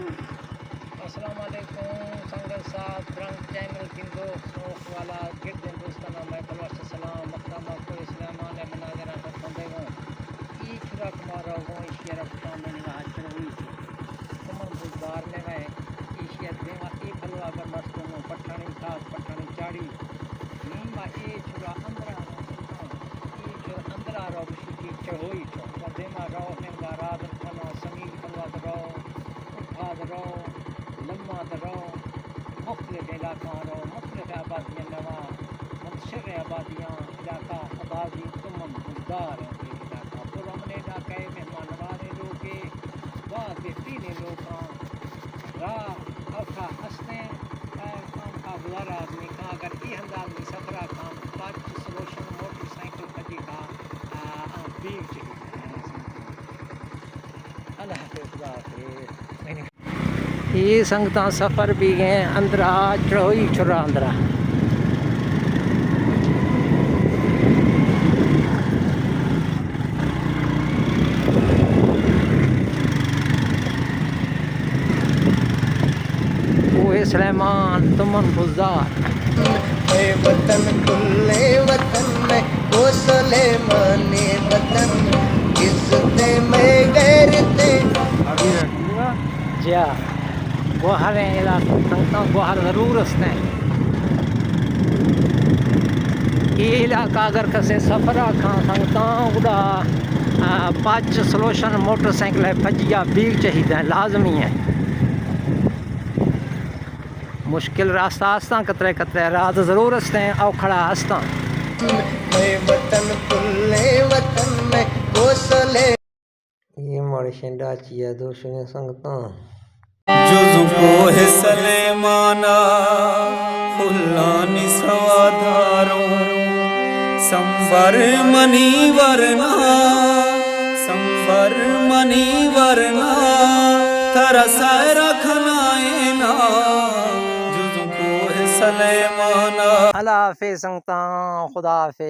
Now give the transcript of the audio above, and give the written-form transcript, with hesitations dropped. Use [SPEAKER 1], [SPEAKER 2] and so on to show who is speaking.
[SPEAKER 1] السلام علیکم سنگت صاحب برنگ چینل کنگو سوخ والا گرد دوستانہ میں بلوچ سلام مقدمہ کو اسلامان مناظرہ رکھنے گوں ای چھرا کمارا گوں ایشیا رکھتا میں نگاہ چڑھ ہوئی تھی کمر بزدار نے گئے ایشیا دیوا ای پھلو اگر مستوں پٹھانی کھاس پٹھانی چاڑی نیما ای چھرا اندرا رو سلطان ای چھرا اندرا رو بشی کی چڑھ ہوئی چھو ودیما رو نگا راد رکھنا سمیل فلوات رو اٹھاد رو لمہ درو مختلف علاقہ رو مختلف آبادیاں نواں منتشر آبادیاں علاقہ آبادی تمن بزدار ہیں یہ علاقہ پرامن علاقہ مہمان نوازے لوگ بعد پینے لوگاں راہ اوکھا ہستے کام کا گزارا آدمی کا اگر ای ہند آدمی سفرہ کام پاچ سلوشن موٹر سائیکل پھجی کا بیگ چاہیے سنگتوں اللہ حافظ خدا حافظ یہ سنگتاں سفر بھی گئے اندرا چڑھوئی چھرا اندرا کوہ سلیمان تمن بزدار
[SPEAKER 2] اے وطن کلے وطن میں وہ سلیمانی وطن عزت میں غیرت
[SPEAKER 1] جیا گوہر علاقہ سنگتاں گوہر ضرور ہستے ہیں یہ علاقہ اگر کسے سفرہ کھاں سنگتاں گدا پاچ سلوشن موٹر سائیکل ہے پھجیا بیگ چاہیے لازمی ہے مشکل راستہ ہستاں قطرے قطرے رات ضرور ہستے ہیں اوکھڑا ہستاں
[SPEAKER 2] اے وطن کلے وطن میں وہ سلے
[SPEAKER 1] یہ مڑشن ڈاچیا دوشن سنگتاں
[SPEAKER 3] جزو کوہ سلیمانا فلانی سواداروں سنبر منی ورنا سنبر منی ورنا تھرا سائر کھنائینا جزو کوہ سلیمانا
[SPEAKER 1] اللہ حافظ سنگتاں خدا حافظ